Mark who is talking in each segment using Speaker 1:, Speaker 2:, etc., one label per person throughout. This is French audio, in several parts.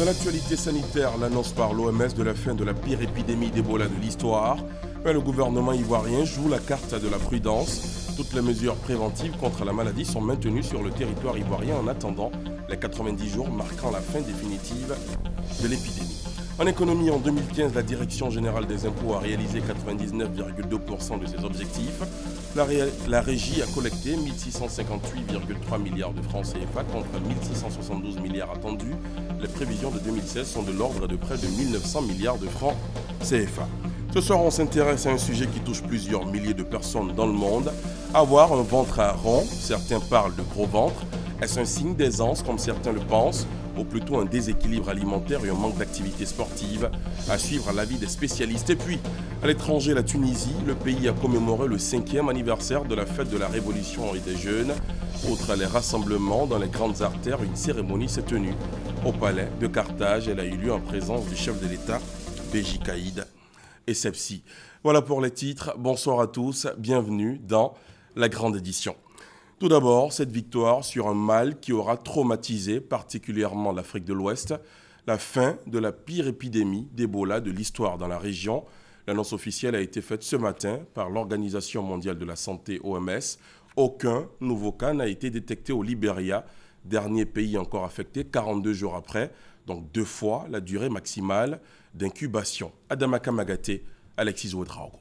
Speaker 1: Dans l'actualité sanitaire, l'annonce par l'OMS de la fin de la pire épidémie d'Ebola de l'histoire. Mais le gouvernement ivoirien joue la carte de la prudence. Toutes les mesures préventives contre la maladie sont maintenues sur le territoire ivoirien en attendant les 90 jours marquant la fin définitive de l'épidémie. En économie, en 2015, la Direction générale des impôts a réalisé 99,2% de ses objectifs. La régie a collecté 1658,3 milliards de francs CFA contre 1672 milliards attendus. Les prévisions de 2016 sont de l'ordre de près de 1900 milliards de francs CFA. Ce soir, on s'intéresse à un sujet qui touche plusieurs milliers de personnes dans le monde. Avoir un ventre rond, certains parlent de gros ventre. Est-ce un signe d'aisance comme certains le pensent, ou plutôt un déséquilibre alimentaire et un manque d'activité sportive? À suivre l'avis des spécialistes. Et puis, à l'étranger, la Tunisie, le pays a commémoré le 5e anniversaire de la fête de la Révolution et des Jeunes. Outre les rassemblements dans les grandes artères, une cérémonie s'est tenue au palais de Carthage. Elle a eu lieu en présence du chef de l'État, Béji Caïd et Sepsi. Voilà pour les titres. Bonsoir à tous, bienvenue dans la grande édition. Tout d'abord, cette victoire sur un mal qui aura traumatisé particulièrement l'Afrique de l'Ouest, la fin de la pire épidémie d'Ebola de l'histoire dans la région. L'annonce officielle a été faite ce matin par l'Organisation mondiale de la santé OMS. Aucun nouveau cas n'a été détecté au Libéria, dernier pays encore affecté 42 jours après, donc 2 fois la durée maximale d'incubation. Adamaka Magaté, Alexis Ouedraogo.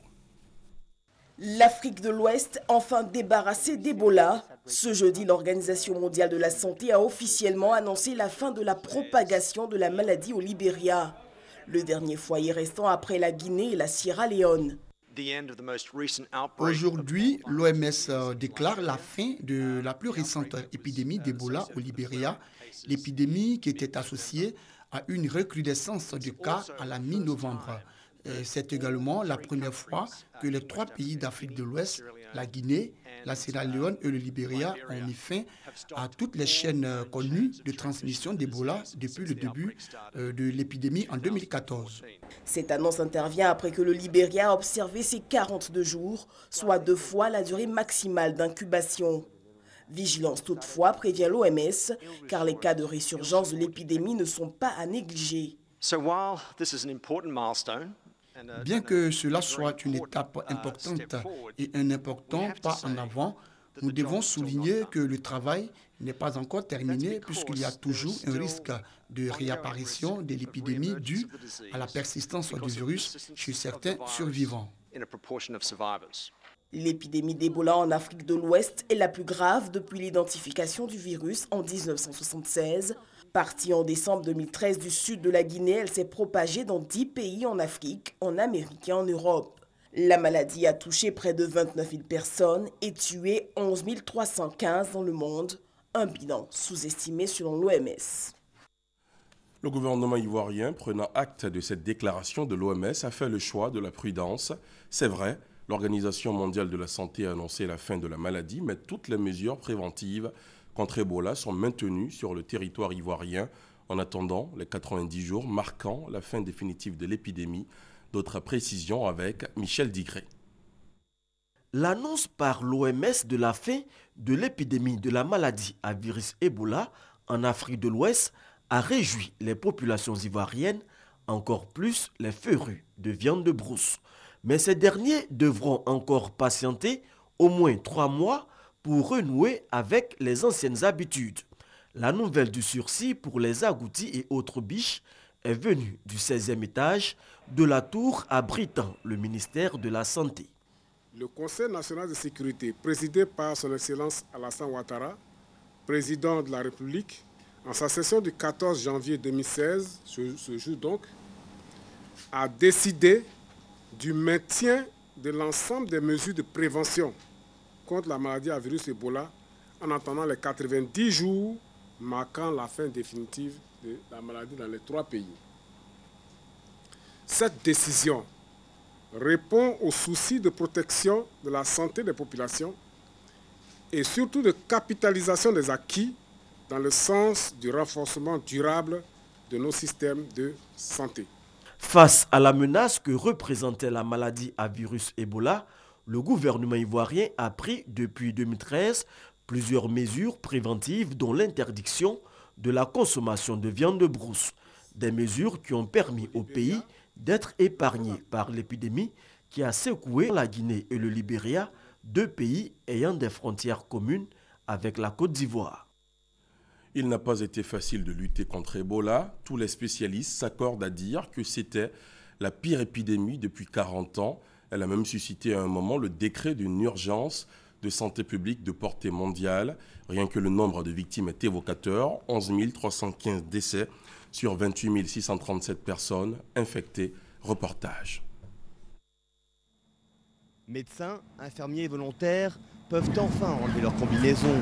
Speaker 2: L'Afrique de l'Ouest, enfin débarrassée d'Ebola. Ce jeudi, l'Organisation mondiale de la santé a officiellement annoncé la fin de la propagation de la maladie au Libéria, le dernier foyer restant après la Guinée et la Sierra Leone.
Speaker 3: Aujourd'hui, l'OMS déclare la fin de la plus récente épidémie d'Ebola au Libéria, l'épidémie qui était associée à une recrudescence de cas à la mi-novembre. C'est également la première fois que les 3 pays d'Afrique de l'Ouest, la Guinée, la Sierra Leone et le Libéria, ont mis fin à toutes les chaînes connues de transmission d'Ebola depuis le début de l'épidémie en 2014.
Speaker 2: Cette annonce intervient après que le Libéria a observé ses 42 jours, soit 2 fois la durée maximale d'incubation. Vigilance toutefois, prévient l'OMS, car les cas de résurgence de l'épidémie ne sont pas à négliger.
Speaker 3: Bien que cela soit une étape importante et un important pas en avant, nous devons souligner que le travail n'est pas encore terminé puisqu'il y a toujours un risque de réapparition de l'épidémie due à la persistance du virus chez certains survivants.
Speaker 2: L'épidémie d'Ebola en Afrique de l'Ouest est la plus grave depuis l'identification du virus en 1976. Partie en décembre 2013 du sud de la Guinée, elle s'est propagée dans 10 pays en Afrique, en Amérique et en Europe. La maladie a touché près de 29 000 personnes et tué 11 315 dans le monde, un bilan sous-estimé selon l'OMS.
Speaker 1: Le gouvernement ivoirien, prenant acte de cette déclaration de l'OMS, a fait le choix de la prudence. C'est vrai, l'Organisation mondiale de la santé a annoncé la fin de la maladie, mais toutes les mesures préventives contre Ebola sont maintenues sur le territoire ivoirien en attendant les 90 jours marquant la fin définitive de l'épidémie. D'autres précisions avec Michel Digré.
Speaker 4: L'annonce par l'OMS de la fin de l'épidémie de la maladie à virus Ebola en Afrique de l'Ouest a réjoui les populations ivoiriennes, encore plus les férus de viande de brousse. Mais ces derniers devront encore patienter au moins 3 mois pour renouer avec les anciennes habitudes. La nouvelle du sursis pour les agoutis et autres biches est venue du 16e étage de la tour abritant le ministère de la Santé.
Speaker 5: Le Conseil national de sécurité, présidé par son Excellence Alassane Ouattara, président de la République, en sa session du 14 janvier 2016, ce jour donc, a décidé du maintien de l'ensemble des mesures de prévention contre la maladie à virus Ebola en attendant les 90 jours marquant la fin définitive de la maladie dans les 3 pays. Cette décision répond aux soucis de protection de la santé des populations et surtout de capitalisation des acquis dans le sens du renforcement durable de nos systèmes de santé.
Speaker 4: Face à la menace que représentait la maladie à virus Ebola, le gouvernement ivoirien a pris depuis 2013 plusieurs mesures préventives dont l'interdiction de la consommation de viande de brousse. Des mesures qui ont permis au pays d'être épargné par l'épidémie qui a secoué la Guinée et le Libéria, deux pays ayant des frontières communes avec la Côte d'Ivoire.
Speaker 1: Il n'a pas été facile de lutter contre Ebola. Tous les spécialistes s'accordent à dire que c'était la pire épidémie depuis 40 ans. Elle a même suscité à un moment le décret d'une urgence de santé publique de portée mondiale. Rien que le nombre de victimes est évocateur, 11 315 décès sur 28 637 personnes infectées. Reportage.
Speaker 6: Médecins, infirmiers et volontaires peuvent enfin enlever leur combinaison.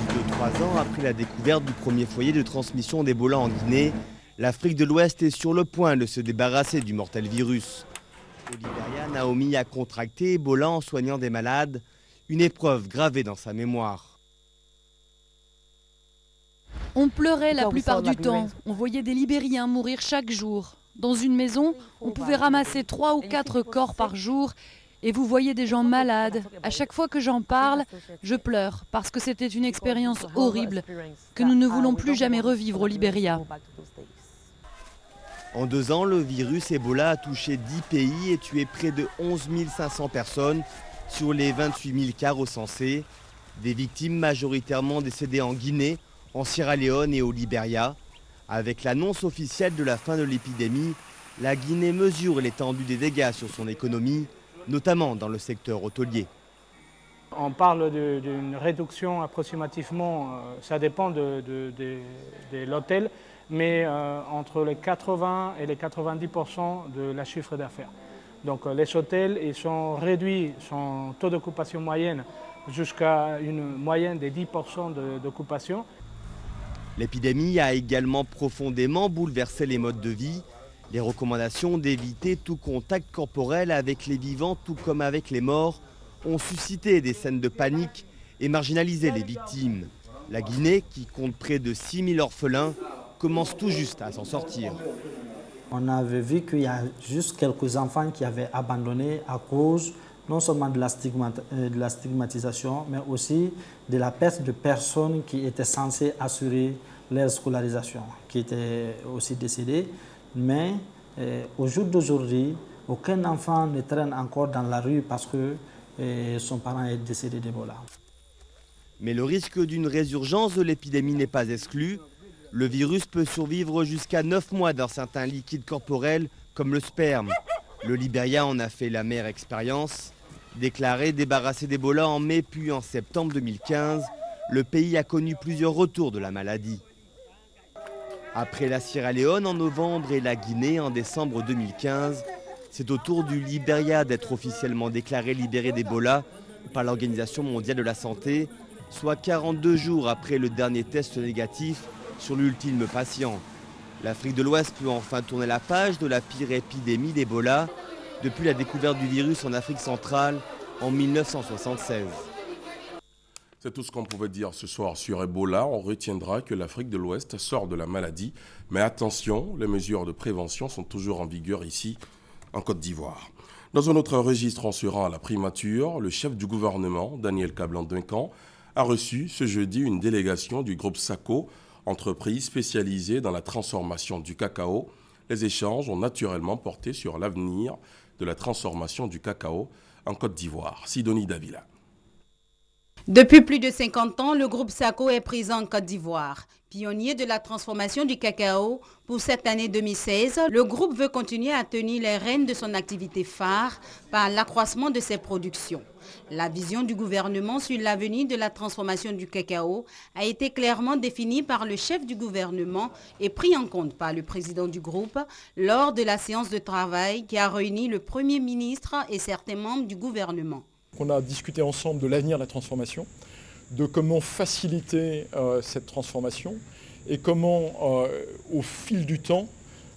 Speaker 6: Plus de 3 ans après la découverte du premier foyer de transmission d'Ebola en Guinée, l'Afrique de l'Ouest est sur le point de se débarrasser du mortel virus. Au Libéria, Naomi a contracté Ebola en soignant des malades, une épreuve gravée dans sa mémoire.
Speaker 7: On pleurait la plupart du temps. On voyait des Libériens mourir chaque jour. Dans une maison, on pouvait ramasser 3 ou 4 corps par jour. Et vous voyez des gens malades. À chaque fois que j'en parle, je pleure parce que c'était une expérience horrible que nous ne voulons plus jamais revivre au Libéria.
Speaker 6: En 2 ans, le virus Ebola a touché 10 pays et tué près de 11 500 personnes sur les 28 000 cas recensés. Des victimes majoritairement décédées en Guinée, en Sierra Leone et au Libéria. Avec l'annonce officielle de la fin de l'épidémie, la Guinée mesure l'étendue des dégâts sur son économie, notamment dans le secteur hôtelier.
Speaker 8: On parle d'une réduction approximativement, ça dépend de l'hôtel, mais entre les 80 et les 90% de la chiffre d'affaires. Donc les hôtels ils sont réduits, son taux d'occupation moyenne jusqu'à une moyenne de 10% d'occupation.
Speaker 6: L'épidémie a également profondément bouleversé les modes de vie. Les recommandations d'éviter tout contact corporel avec les vivants, tout comme avec les morts, ont suscité des scènes de panique et marginalisé les victimes. La Guinée, qui compte près de 6 000 orphelins, commence tout juste à s'en sortir.
Speaker 9: On avait vu qu'il y a juste quelques enfants qui avaient abandonné à cause non seulement de la stigmatisation, mais aussi de la perte de personnes qui étaient censées assurer leur scolarisation, qui étaient aussi décédées. Mais au jour d'aujourd'hui, aucun enfant ne traîne encore dans la rue parce que son parent est décédé d'Ebola.
Speaker 6: Mais le risque d'une résurgence de l'épidémie n'est pas exclu. Le virus peut survivre jusqu'à 9 mois dans certains liquides corporels comme le sperme. Le Libéria en a fait l'amère expérience. Déclaré débarrassé d'Ebola en mai puis en septembre 2015, le pays a connu plusieurs retours de la maladie. Après la Sierra Leone en novembre et la Guinée en décembre 2015, c'est au tour du Libéria d'être officiellement déclaré libéré d'Ebola par l'Organisation mondiale de la santé, soit 42 jours après le dernier test négatif sur l'ultime patient. L'Afrique de l'Ouest peut enfin tourner la page de la pire épidémie d'Ebola depuis la découverte du virus en Afrique centrale en 1976.
Speaker 1: C'est tout ce qu'on pouvait dire ce soir sur Ebola. On retiendra que l'Afrique de l'Ouest sort de la maladie. Mais attention, les mesures de prévention sont toujours en vigueur ici, en Côte d'Ivoire. Dans un autre registre, on se rend à la primature. Le chef du gouvernement, Daniel Kablan-Duncan, a reçu ce jeudi une délégation du groupe SACO, entreprise spécialisée dans la transformation du cacao. Les échanges ont naturellement porté sur l'avenir de la transformation du cacao en Côte d'Ivoire. Sidonie Davila.
Speaker 10: Depuis plus de 50 ans, le groupe SACO est présent en Côte d'Ivoire. Pionnier de la transformation du cacao, pour cette année 2016, le groupe veut continuer à tenir les rênes de son activité phare par l'accroissement de ses productions. La vision du gouvernement sur l'avenir de la transformation du cacao a été clairement définie par le chef du gouvernement et pris en compte par le président du groupe lors de la séance de travail qui a réuni le Premier ministre et certains membres du gouvernement.
Speaker 11: On a discuté ensemble de l'avenir de la transformation, de comment faciliter cette transformation et comment, au fil du temps,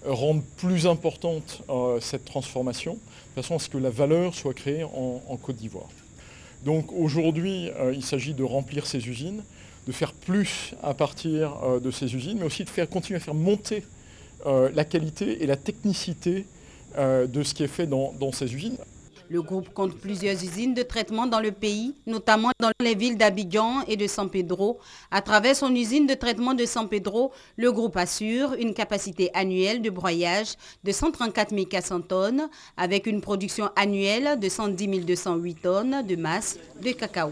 Speaker 11: rendre plus importante cette transformation, de façon à ce que la valeur soit créée en Côte d'Ivoire. Donc aujourd'hui, il s'agit de remplir ces usines, de faire plus à partir de ces usines, mais aussi de continuer à faire monter la qualité et la technicité de ce qui est fait dans ces usines.
Speaker 10: Le groupe compte plusieurs usines de traitement dans le pays, notamment dans les villes d'Abidjan et de San Pedro. À travers son usine de traitement de San Pedro, le groupe assure une capacité annuelle de broyage de 134 400 tonnes avec une production annuelle de 110 208 tonnes de masse de cacao.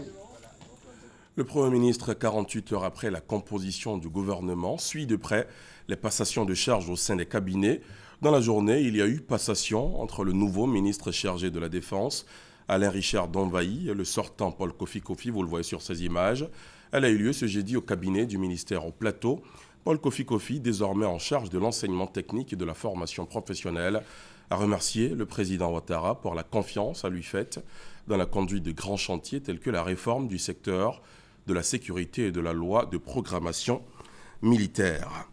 Speaker 1: Le Premier ministre, 48 heures après la composition du gouvernement, suit de près les passations de charges au sein des cabinets. Dans la journée, il y a eu passation entre le nouveau ministre chargé de la Défense, Alain Richard Donvaï, et le sortant Paul Kofi Kofi, vous le voyez sur ces images. Elle a eu lieu ce jeudi au cabinet du ministère au Plateau. Paul Kofi Kofi, désormais en charge de l'enseignement technique et de la formation professionnelle, a remercié le président Ouattara pour la confiance à lui faite dans la conduite de grands chantiers tels que la réforme du secteur de la sécurité et de la loi de programmation militaire.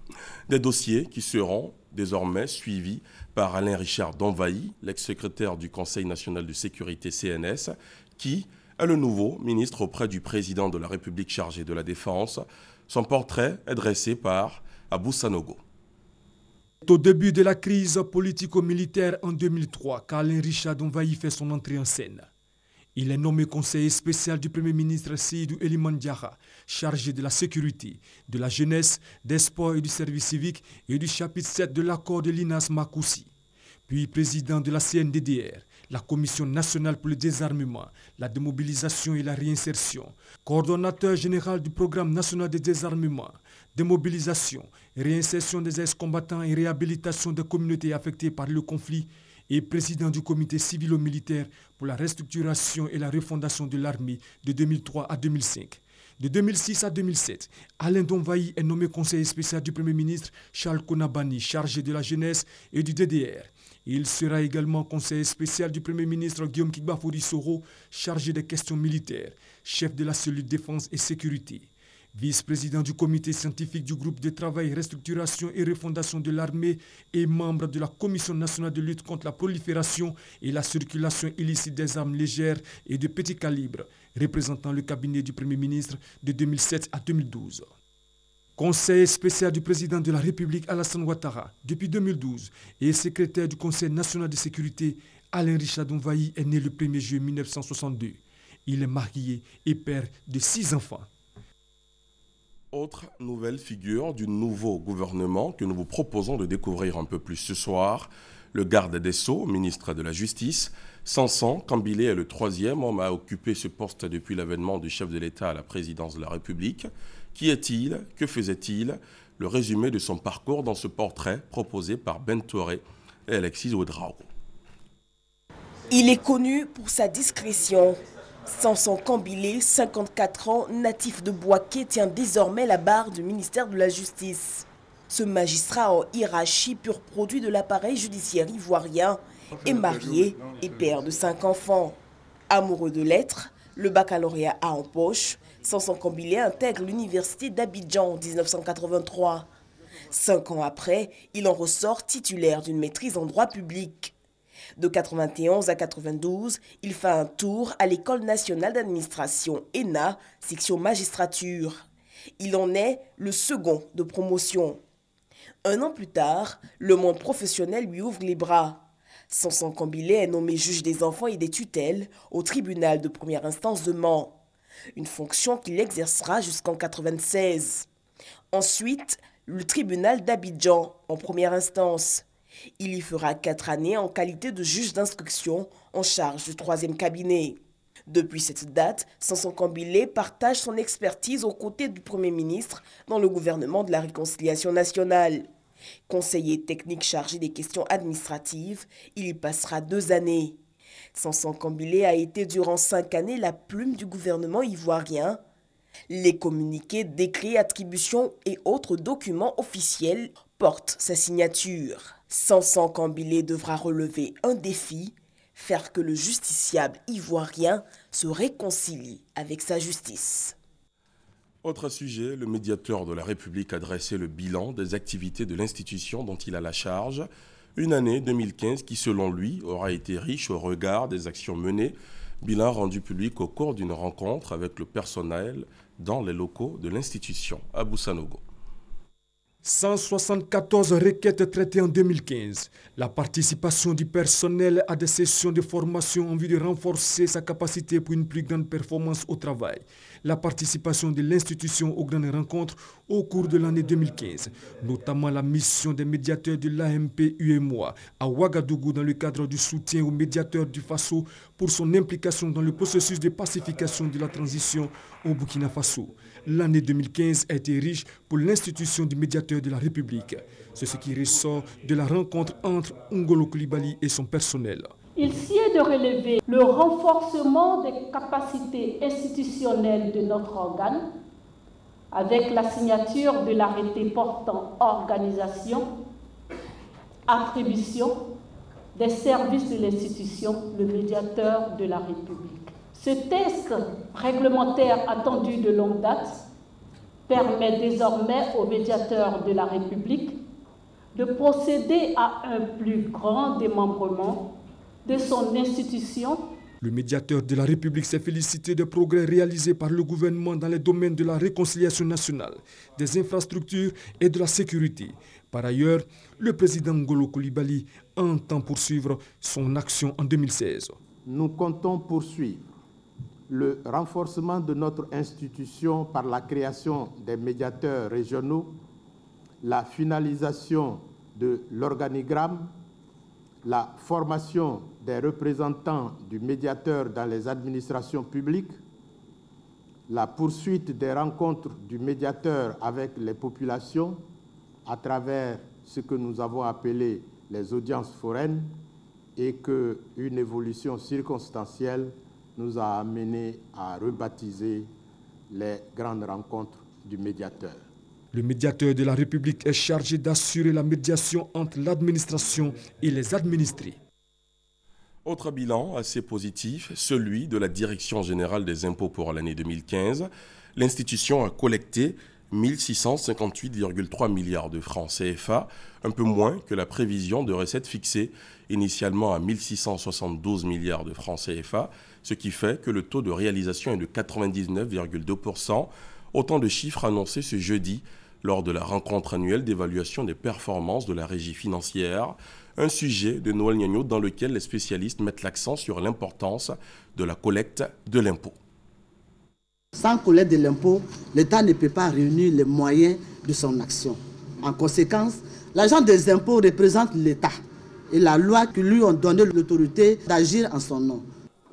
Speaker 1: Des dossiers qui seront désormais suivis par Alain Richard Donvaï, l'ex-secrétaire du Conseil national de sécurité CNS, qui est le nouveau ministre auprès du président de la République chargé de la Défense. Son portrait est dressé par Abou Sanogo.
Speaker 12: Au début de la crise politico-militaire en 2003, qu'Alain Richard Donvaï fait son entrée en scène. Il est nommé conseiller spécial du Premier ministre Seydou Eliman Diarra, chargé de la sécurité, de la jeunesse, des sports et du service civique et du chapitre 7 de l'accord de l'INAS Makoussi. Puis président de la CNDDR, la Commission nationale pour le désarmement, la démobilisation et la réinsertion, coordonnateur général du programme national de désarmement, démobilisation, réinsertion des ex-combattants et réhabilitation des communautés affectées par le conflit, et président du comité civilo-militaire pour la restructuration et la refondation de l'armée de 2003 à 2005. De 2006 à 2007, Alain Donvaï est nommé conseiller spécial du Premier ministre Charles Konabani, chargé de la jeunesse et du DDR. Il sera également conseiller spécial du Premier ministre Guillaume Kigbafouri Soro, chargé des questions militaires, chef de la cellule défense et sécurité. Vice-président du comité scientifique du groupe de travail restructuration et refondation de l'armée et membre de la Commission nationale de lutte contre la prolifération et la circulation illicite des armes légères et de petit calibre, représentant le cabinet du Premier ministre de 2007 à 2012. Conseiller spécial du président de la République Alassane Ouattara depuis 2012 et secrétaire du Conseil national de sécurité, Alain Richard Donvaï est né le 1er juillet 1962. Il est marié et père de 6 enfants.
Speaker 1: Autre nouvelle figure du nouveau gouvernement que nous vous proposons de découvrir un peu plus ce soir, le garde des Sceaux, ministre de la Justice. Sanson Kambilé est le 3e homme à occuper ce poste depuis l'avènement du chef de l'État à la présidence de la République. Qui est-il? Que faisait-il? Le résumé de son parcours dans ce portrait proposé par Ben Touré et Alexis Ouedraogo.
Speaker 2: Il est connu pour sa discrétion. Sanson Kambilé, 54 ans, natif de Boaké, tient désormais la barre du ministère de la Justice. Ce magistrat en hiérarchie, pur produit de l'appareil judiciaire ivoirien, est marié et père de 5 enfants. Amoureux de lettres, le baccalauréat A en poche, Sanson Kambilé intègre l'université d'Abidjan en 1983. 5 ans après, il en ressort titulaire d'une maîtrise en droit public. De 91 à 92, il fait un tour à l'École nationale d'administration ENA, section magistrature. Il en est le second de promotion. 1 an plus tard, le monde professionnel lui ouvre les bras. Sanson Kambilé est nommé juge des enfants et des tutelles au tribunal de première instance de Mans. Une fonction qu'il exercera jusqu'en 1996. Ensuite, le tribunal d'Abidjan en première instance. Il y fera 4 années en qualité de juge d'instruction en charge du 3e cabinet. Depuis cette date, Sanson Kambilé partage son expertise aux côtés du Premier ministre dans le gouvernement de la Réconciliation nationale. Conseiller technique chargé des questions administratives, il y passera 2 années. Sanson Kambilé a été durant 5 années la plume du gouvernement ivoirien. Les communiqués, décrets, attributions et autres documents officiels portent sa signature. Sanson Kambilé devra relever un défi, faire que le justiciable ivoirien se réconcilie avec sa justice.
Speaker 1: Autre sujet, le médiateur de la République a dressé le bilan des activités de l'institution dont il a la charge. Une année 2015 qui, selon lui, aura été riche au regard des actions menées. Bilan rendu public au cours d'une rencontre avec le personnel dans les locaux de l'institution. Abou Sanogo.
Speaker 12: 174 requêtes traitées en 2015. La participation du personnel à des sessions de formation en vue de renforcer sa capacité pour une plus grande performance au travail. La participation de l'institution aux grandes rencontres au cours de l'année 2015, notamment la mission des médiateurs de l'AMP-UEMOA à Ouagadougou dans le cadre du soutien aux médiateurs du Faso pour son implication dans le processus de pacification de la transition au Burkina Faso. L'année 2015 a été riche pour l'institution du médiateur de la République. C'est ce qui ressort de la rencontre entre Ngolo Coulibaly et son personnel.
Speaker 13: Il sied de relever le renforcement des capacités institutionnelles de notre organe avec la signature de l'arrêté portant organisation, attribution des services de l'institution, le médiateur de la République. Ce texte réglementaire attendu de longue date permet désormais au médiateur de la République de procéder à un plus grand démembrement de son institution.
Speaker 12: Le médiateur de la République s'est félicité des progrès réalisés par le gouvernement dans les domaines de la réconciliation nationale, des infrastructures et de la sécurité. Par ailleurs, le président Ngolo Coulibaly entend poursuivre son action en 2016.
Speaker 14: Nous comptons poursuivre le renforcement de notre institution par la création des médiateurs régionaux, la finalisation de l'organigramme, la formation des représentants du médiateur dans les administrations publiques, la poursuite des rencontres du médiateur avec les populations à travers ce que nous avons appelé les audiences foraines et qu'une évolution circonstancielle nous a amené à rebaptiser les grandes rencontres du médiateur.
Speaker 12: Le médiateur de la République est chargé d'assurer la médiation entre l'administration et les administrés.
Speaker 1: Autre bilan assez positif, celui de la Direction générale des impôts pour l'année 2015. L'institution a collecté 1658,3 milliards de francs CFA, un peu moins que la prévision de recettes fixée initialement à 1672 milliards de francs CFA, ce qui fait que le taux de réalisation est de 99,2%, autant de chiffres annoncés ce jeudi lors de la rencontre annuelle d'évaluation des performances de la régie financière, un sujet de Noël Gnagno dans lequel les spécialistes mettent l'accent sur l'importance de la collecte de l'impôt.
Speaker 15: Sans collecte de l'impôt, l'État ne peut pas réunir les moyens de son action. En conséquence, l'agent des impôts représente l'État et la loi qui lui ont donné l'autorité d'agir en son nom.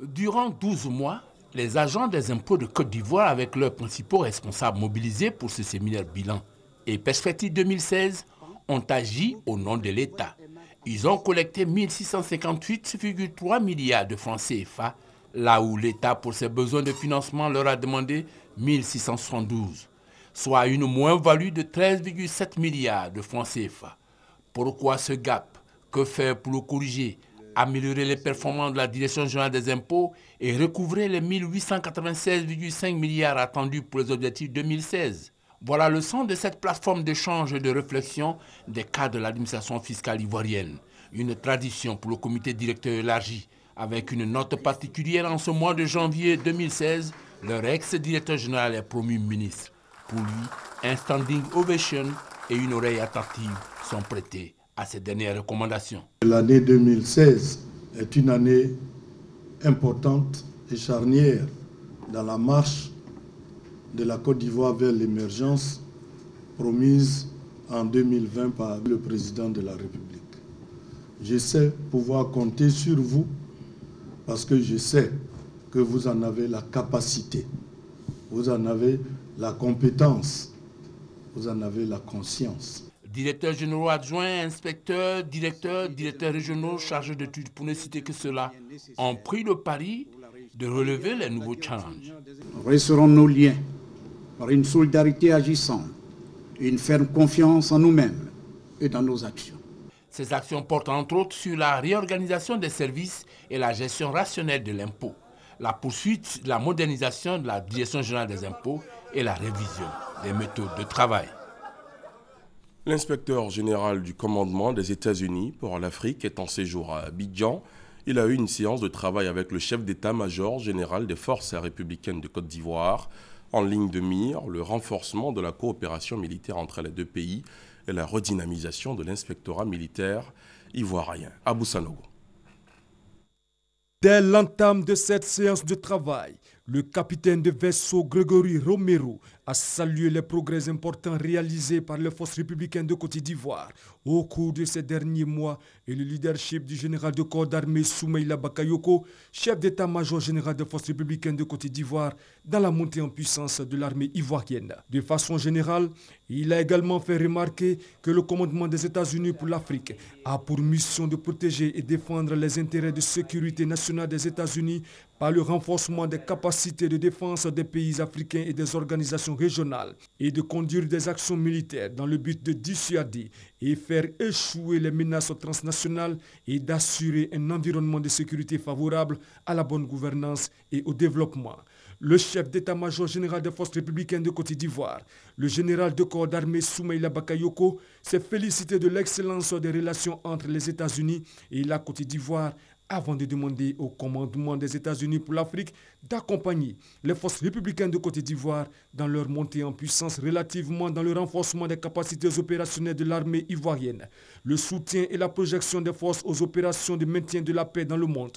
Speaker 16: Durant 12 mois, les agents des impôts de Côte d'Ivoire, avec leurs principaux responsables mobilisés pour ce séminaire bilan et perspective 2016, ont agi au nom de l'État. Ils ont collecté 1658,3 milliards de francs CFA, là où l'État, pour ses besoins de financement, leur a demandé 1672, soit une moins-value de 13,7 milliards de francs CFA. Pourquoi ce gap? Que faire pour le corriger? Améliorer les performances de la Direction générale des impôts et recouvrer les 1896,5 milliards attendus pour les objectifs 2016. Voilà le sens de cette plateforme d'échange et de réflexion des cadres de l'administration fiscale ivoirienne. Une tradition pour le comité directeur élargi, avec une note particulière en ce mois de janvier 2016, leur ex-directeur général est promu ministre. Pour lui, un standing ovation et une oreille attentive sont prêtés à ces dernières recommandations.
Speaker 17: L'année 2016 est une année importante et charnière dans la marche de la Côte d'Ivoire vers l'émergence promise en 2020 par le président de la République. Je sais pouvoir compter sur vous parce que je sais que vous en avez la capacité, vous en avez la compétence, vous en avez la conscience.
Speaker 16: Directeurs généraux adjoints, inspecteurs, directeurs régionaux chargés d'études, pour ne citer que cela, ont pris le pari de relever les nouveaux challenges.
Speaker 18: Resserrons nos liens par une solidarité agissante et une ferme confiance en nous-mêmes et dans nos actions.
Speaker 16: Ces actions portent entre autres sur la réorganisation des services et la gestion rationnelle de l'impôt, la poursuite de la modernisation de la Direction générale des impôts et la révision des méthodes de travail.
Speaker 1: L'inspecteur général du commandement des États-Unis pour l'Afrique est en séjour à Abidjan. Il a eu une séance de travail avec le chef d'état-major général des forces républicaines de Côte d'Ivoire. En ligne de mire, le renforcement de la coopération militaire entre les deux pays, et la redynamisation de l'inspectorat militaire ivoirien. Abou Sanogo.
Speaker 12: Dès l'entame de cette séance de travail, le capitaine de vaisseau Grégory Romero a salué les progrès importants réalisés par les forces républicaines de Côte d'Ivoire au cours de ces derniers mois et le leadership du général de corps d'armée Soumaïla Bakayoko, chef d'état-major général des forces républicaines de Côte d'Ivoire, dans la montée en puissance de l'armée ivoirienne. De façon générale, il a également fait remarquer que le commandement des États-Unis pour l'Afrique a pour mission de protéger et défendre les intérêts de sécurité nationale des États-Unis par le renforcement des capacités de défense des pays africains et des organisations régionales et de conduire des actions militaires dans le but de dissuader et faire échouer les menaces transnationales et d'assurer un environnement de sécurité favorable à la bonne gouvernance et au développement. Le chef d'état-major général des forces républicaines de Côte d'Ivoire, le général de corps d'armée Soumaïla Bakayoko, s'est félicité de l'excellence des relations entre les États-Unis et la Côte d'Ivoire avant de demander au commandement des États-Unis pour l'Afrique d'accompagner les forces républicaines de Côte d'Ivoire dans leur montée en puissance relativement dans le renforcement des capacités opérationnelles de l'armée ivoirienne, le soutien et la projection des forces aux opérations de maintien de la paix dans le monde,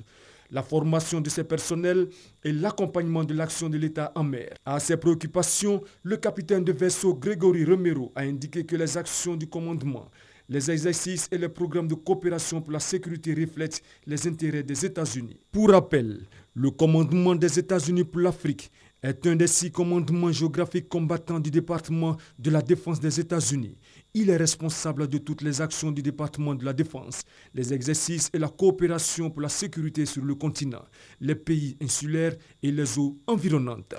Speaker 12: la formation de ses personnels et l'accompagnement de l'action de l'État en mer. À ces préoccupations, le capitaine de vaisseau Grégory Romero a indiqué que les actions du commandement, les exercices et les programmes de coopération pour la sécurité reflètent les intérêts des États-Unis. Pour rappel, le commandement des États-Unis pour l'Afrique est un des 6 commandements géographiques combattants du département de la défense des États-Unis. Il est responsable de toutes les actions du département de la défense, les exercices et la coopération pour la sécurité sur le continent, les pays insulaires et les eaux environnantes.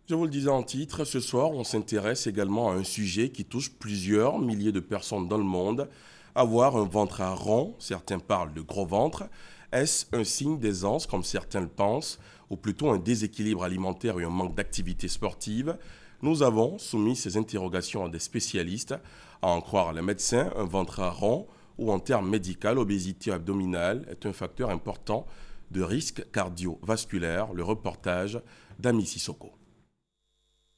Speaker 1: Je vous le disais en titre, ce soir, on s'intéresse également à un sujet qui touche plusieurs milliers de personnes dans le monde. Avoir un ventre à rond, certains parlent de gros ventre. Est-ce un signe d'aisance, comme certains le pensent, ou plutôt un déséquilibre alimentaire et un manque d'activité sportive? Nous avons soumis ces interrogations à des spécialistes. À en croire les médecins, un ventre à rond, ou en termes médicaux, l'obésité abdominale est un facteur important de risque cardiovasculaire. Le reportage d'Ami Sissoko.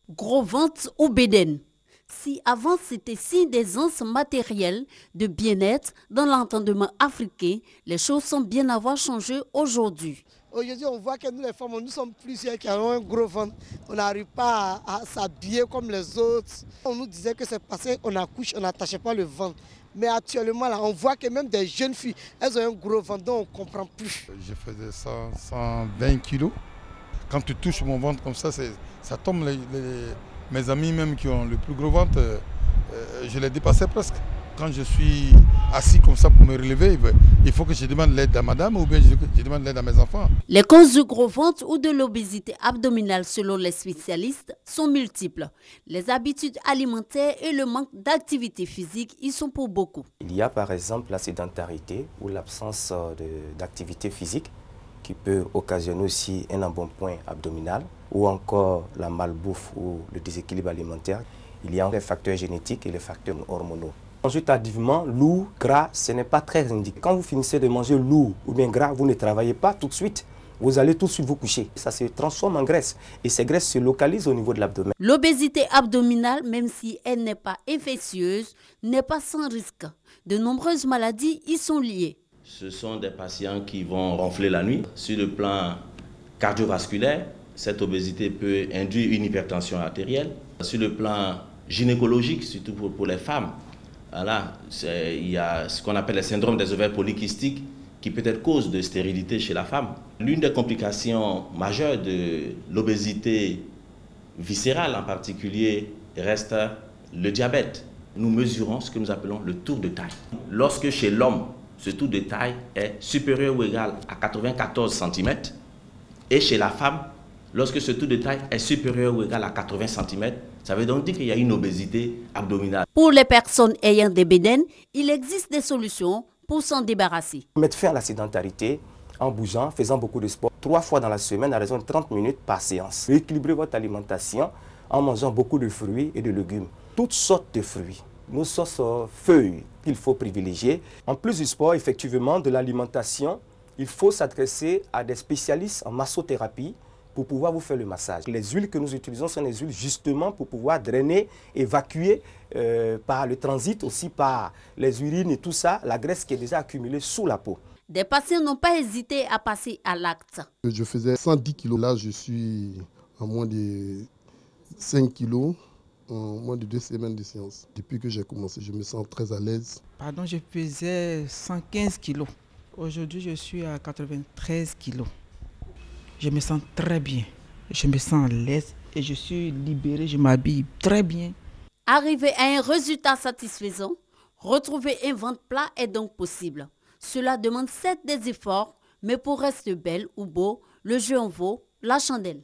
Speaker 19: Gros ventre ou bédaine. Si avant c'était signe d'aisance matérielle, de bien-être dans l'entendement africain, les choses semblent bien avoir changé aujourd'hui.
Speaker 20: Aujourd'hui, on voit que nous les femmes, nous sommes plusieurs qui avons un gros ventre. On n'arrive pas à s'habiller comme les autres. On nous disait que c'est parce qu'on accouche, on n'attachait pas le ventre. Mais actuellement, là, on voit que même des jeunes filles, elles ont un gros ventre, donc on ne comprend plus.
Speaker 21: Je faisais 120 kilos. Quand tu touches mon ventre comme ça tombe. Mes amis même qui ont le plus gros ventre, je les dépassais presque. Quand je suis assis comme ça pour me relever, il faut que je demande l'aide à madame ou bien je demande l'aide à mes enfants.
Speaker 19: Les causes du gros ventre ou de l'obésité abdominale selon les spécialistes sont multiples. Les habitudes alimentaires et le manque d'activité physique y sont pour beaucoup.
Speaker 22: Il y a par exemple la sédentarité ou l'absence d'activité physique qui peut occasionner aussi un embonpoint abdominal ou encore la malbouffe ou le déséquilibre alimentaire. Il y a les facteurs génétiques et les facteurs hormonaux. Manger tardivement, lourd, gras, ce n'est pas très indiqué. Quand vous finissez de manger lourd ou bien gras, vous ne travaillez pas tout de suite. Vous allez tout de suite vous coucher. Ça se transforme en graisse et ces graisses se localisent au niveau de l'abdomen.
Speaker 19: L'obésité abdominale, même si elle n'est pas infectieuse, n'est pas sans risque. De nombreuses maladies y sont liées.
Speaker 23: Ce sont des patients qui vont ronfler la nuit. Sur le plan cardiovasculaire, cette obésité peut induire une hypertension artérielle. Sur le plan gynécologique, surtout pour les femmes, voilà, il y a ce qu'on appelle le syndrome des ovaires polykystiques qui peut être cause de stérilité chez la femme. L'une des complications majeures de l'obésité viscérale en particulier reste le diabète. Nous mesurons ce que nous appelons le tour de taille. Lorsque chez l'homme, ce tour de taille est supérieur ou égal à 94 cm et chez la femme, lorsque ce tour de taille est supérieur ou égal à 80 cm, ça veut donc dire qu'il y a une obésité abdominale.
Speaker 19: Pour les personnes ayant des bédaines, il existe des solutions pour s'en débarrasser.
Speaker 22: Mettre fin à la sédentarité en bougeant, faisant beaucoup de sport, 3 fois dans la semaine à raison de 30 minutes par séance. Rééquilibrer votre alimentation en mangeant beaucoup de fruits et de légumes. Toutes sortes de fruits. Nos sauces feuilles qu'il faut privilégier. En plus du sport, effectivement, de l'alimentation, il faut s'adresser à des spécialistes en massothérapie pour pouvoir vous faire le massage. Les huiles que nous utilisons sont des huiles justement pour pouvoir drainer, évacuer par le transit, aussi par les urines et tout ça, la graisse qui est déjà accumulée sous la peau.
Speaker 19: Des patients n'ont pas hésité à passer à l'acte.
Speaker 3: Je faisais 110 kilos. Là, je suis à moins de 5 kilos en moins de 2 semaines de séance. Depuis que j'ai commencé, je me sens très à l'aise.
Speaker 4: Pardon, je pesais 115 kilos. Aujourd'hui, je suis à 93 kilos. Je me sens très bien. Je me sens à l'aise et je suis libérée. Je m'habille très bien.
Speaker 19: Arriver à un résultat satisfaisant, retrouver un ventre plat est donc possible. Cela demande certes des efforts, mais pour rester belle ou beau, le jeu en vaut la chandelle.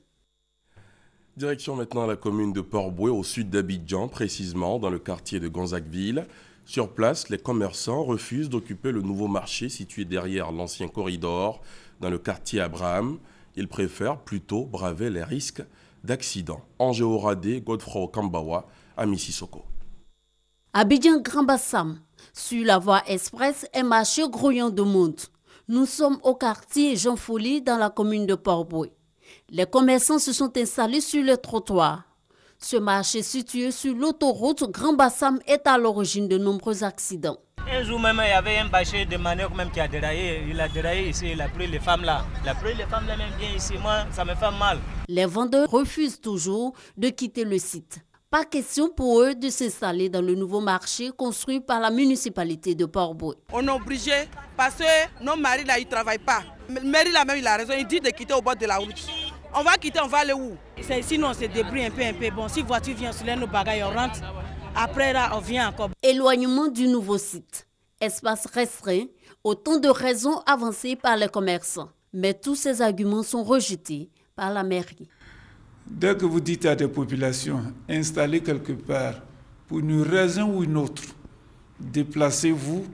Speaker 1: Direction maintenant la commune de Port-Bouët, au sud d'Abidjan, précisément dans le quartier de Gonzagueville. Sur place, les commerçants refusent d'occuper le nouveau marché situé derrière l'ancien corridor dans le quartier Abraham. Ils préfèrent plutôt braver les risques d'accidents. Angéo Radé, Godefroy Kambawa, à Mississauga.
Speaker 19: Abidjan Grand Bassam, sur la voie express, un marché grouillant de monde. Nous sommes au quartier Jean Folie dans la commune de Port-Bouët. Les commerçants se sont installés sur le trottoir. Ce marché situé sur l'autoroute Grand Bassam est à l'origine de nombreux accidents.
Speaker 5: Un jour même, il y avait un bâcher de manioc même qui a déraillé. Il a déraillé ici, il a pris les femmes là. Il a pris les femmes là même bien ici. Moi, ça me fait mal.
Speaker 19: Les vendeurs refusent toujours de quitter le site. Pas question pour eux de s'installer dans le nouveau marché construit par la municipalité de Port-Bouët.
Speaker 24: On est obligé parce que nos maris là, ils ne travaillent pas. Le mari là même, il a raison, il dit de quitter au bord de la route. On va quitter, on va aller où? Sinon, on se débrouille un peu. Bon, si la voiture vient sur nos bagages, on rentre. Après là, on vient encore.
Speaker 19: Éloignement du nouveau site. Espace restreint, autant de raisons avancées par les commerçants. Mais tous ces arguments sont rejetés par la mairie.
Speaker 25: Dès que vous dites à des populations, installez quelque part, pour une raison ou une autre, déplacez-vous,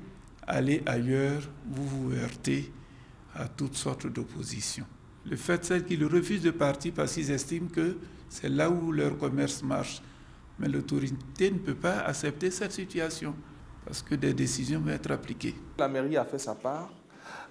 Speaker 25: allez ailleurs, vous vous heurtez à toutes sortes d'oppositions. Le fait, c'est qu'ils refusent de partir parce qu'ils estiment que c'est là où leur commerce marche. Mais l'autorité ne peut pas accepter cette situation parce que des décisions vont être appliquées.
Speaker 26: La mairie a fait sa part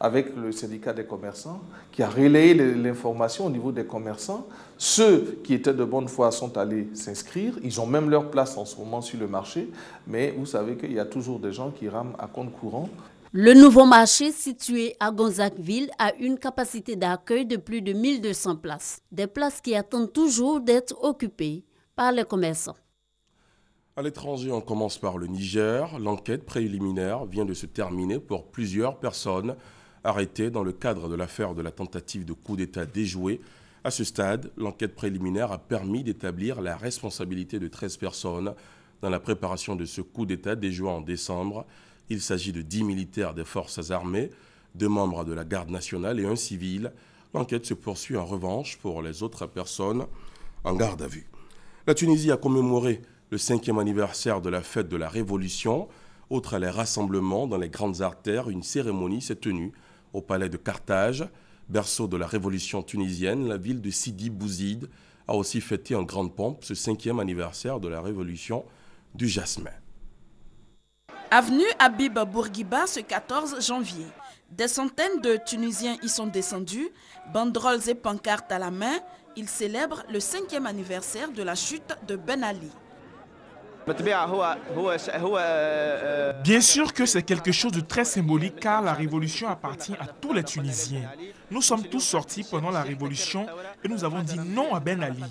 Speaker 26: avec le syndicat des commerçants qui a relayé l'information au niveau des commerçants. Ceux qui étaient de bonne foi sont allés s'inscrire. Ils ont même leur place en ce moment sur le marché. Mais vous savez qu'il y a toujours des gens qui rament à compte courant.
Speaker 19: Le nouveau marché situé à Gonzagueville a une capacité d'accueil de plus de 1200 places. Des places qui attendent toujours d'être occupées par les commerçants.
Speaker 1: À l'étranger, on commence par le Niger. L'enquête préliminaire vient de se terminer pour plusieurs personnes arrêtées dans le cadre de l'affaire de la tentative de coup d'État déjouée. À ce stade, l'enquête préliminaire a permis d'établir la responsabilité de 13 personnes dans la préparation de ce coup d'État déjoué en décembre. Il s'agit de 10 militaires des forces armées, 2 membres de la garde nationale et 1 civil. L'enquête se poursuit en revanche pour les autres personnes en garde à vue. La Tunisie a commémoré le 5e anniversaire de la fête de la Révolution. Outre les rassemblements dans les grandes artères, une cérémonie s'est tenue au palais de Carthage. Berceau de la Révolution tunisienne, la ville de Sidi Bouzid a aussi fêté en grande pompe ce 5e anniversaire de la Révolution du Jasmin.
Speaker 27: Avenue Habib Bourguiba ce 14 janvier. Des centaines de Tunisiens y sont descendus, banderoles et pancartes à la main. Ils célèbrent le 5e anniversaire de la chute de Ben Ali.
Speaker 28: Bien sûr que c'est quelque chose de très symbolique car la révolution appartient à tous les Tunisiens. Nous sommes tous sortis pendant la révolution et nous avons dit non à Ben Ali.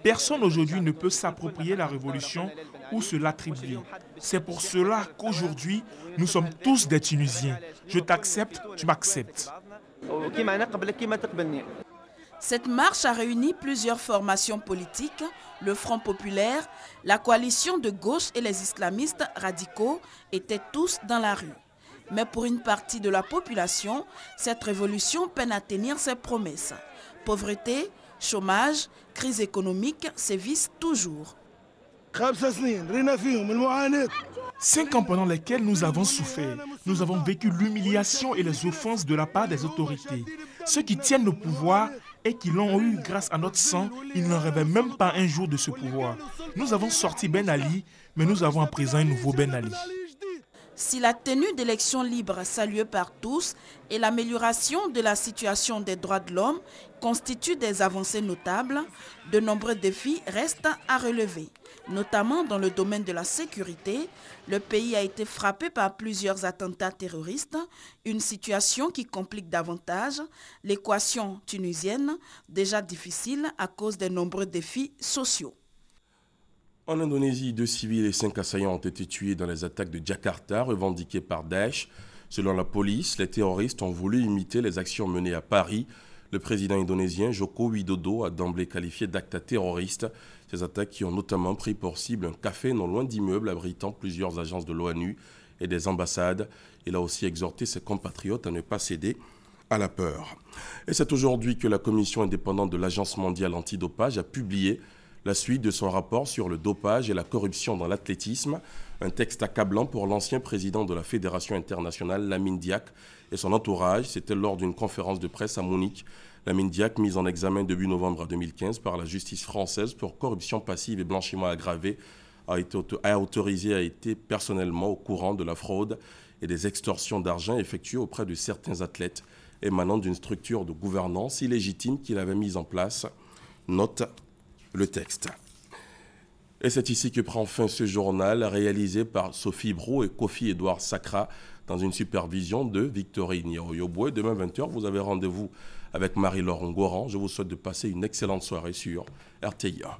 Speaker 28: Personne aujourd'hui ne peut s'approprier la révolution ou se l'attribuer. C'est pour cela qu'aujourd'hui, nous sommes tous des Tunisiens. Je t'accepte, tu m'acceptes.
Speaker 27: Cette marche a réuni plusieurs formations politiques, le Front populaire, la coalition de gauche et les islamistes radicaux étaient tous dans la rue. Mais pour une partie de la population, cette révolution peine à tenir ses promesses. Pauvreté, chômage, crise économique sévissent toujours.
Speaker 28: 5 ans pendant lesquels nous avons souffert. Nous avons vécu l'humiliation et les offenses de la part des autorités. Ceux qui tiennent le pouvoir et qui l'ont eu grâce à notre sang, ils n'en rêvaient même pas un jour de ce pouvoir. Nous avons sorti Ben Ali, mais nous avons à présent un nouveau Ben Ali.
Speaker 27: Si la tenue d'élections libres saluées par tous et l'amélioration de la situation des droits de l'homme constituent des avancées notables, de nombreux défis restent à relever. Notamment dans le domaine de la sécurité, le pays a été frappé par plusieurs attentats terroristes, une situation qui complique davantage l'équation tunisienne, déjà difficile à cause des nombreux défis sociaux.
Speaker 1: En Indonésie, 2 civils et 5 assaillants ont été tués dans les attaques de Jakarta revendiquées par Daesh. Selon la police, les terroristes ont voulu imiter les actions menées à Paris. Le président indonésien Joko Widodo a d'emblée qualifié d'actes terroristes. Ces attaques qui ont notamment pris pour cible un café non loin d'immeubles abritant plusieurs agences de l'ONU et des ambassades. Il a aussi exhorté ses compatriotes à ne pas céder à la peur. Et c'est aujourd'hui que la commission indépendante de l'Agence mondiale antidopage a publié la suite de son rapport sur le dopage et la corruption dans l'athlétisme, un texte accablant pour l'ancien président de la Fédération internationale, Lamine Diack, et son entourage. C'était lors d'une conférence de presse à Munich. Lamine Diack, mis en examen début novembre 2015 par la justice française pour corruption passive et blanchiment aggravé, a été personnellement au courant de la fraude et des extorsions d'argent effectuées auprès de certains athlètes émanant d'une structure de gouvernance illégitime qu'il avait mise en place. Note le texte. Et c'est ici que prend fin ce journal réalisé par Sophie Brou et Kofi Edouard Sacra dans une supervision de Victorine Yoboué. Demain 20h, vous avez rendez-vous avec Marie-Laure Ngoran. Je vous souhaite de passer une excellente soirée sur RTI1.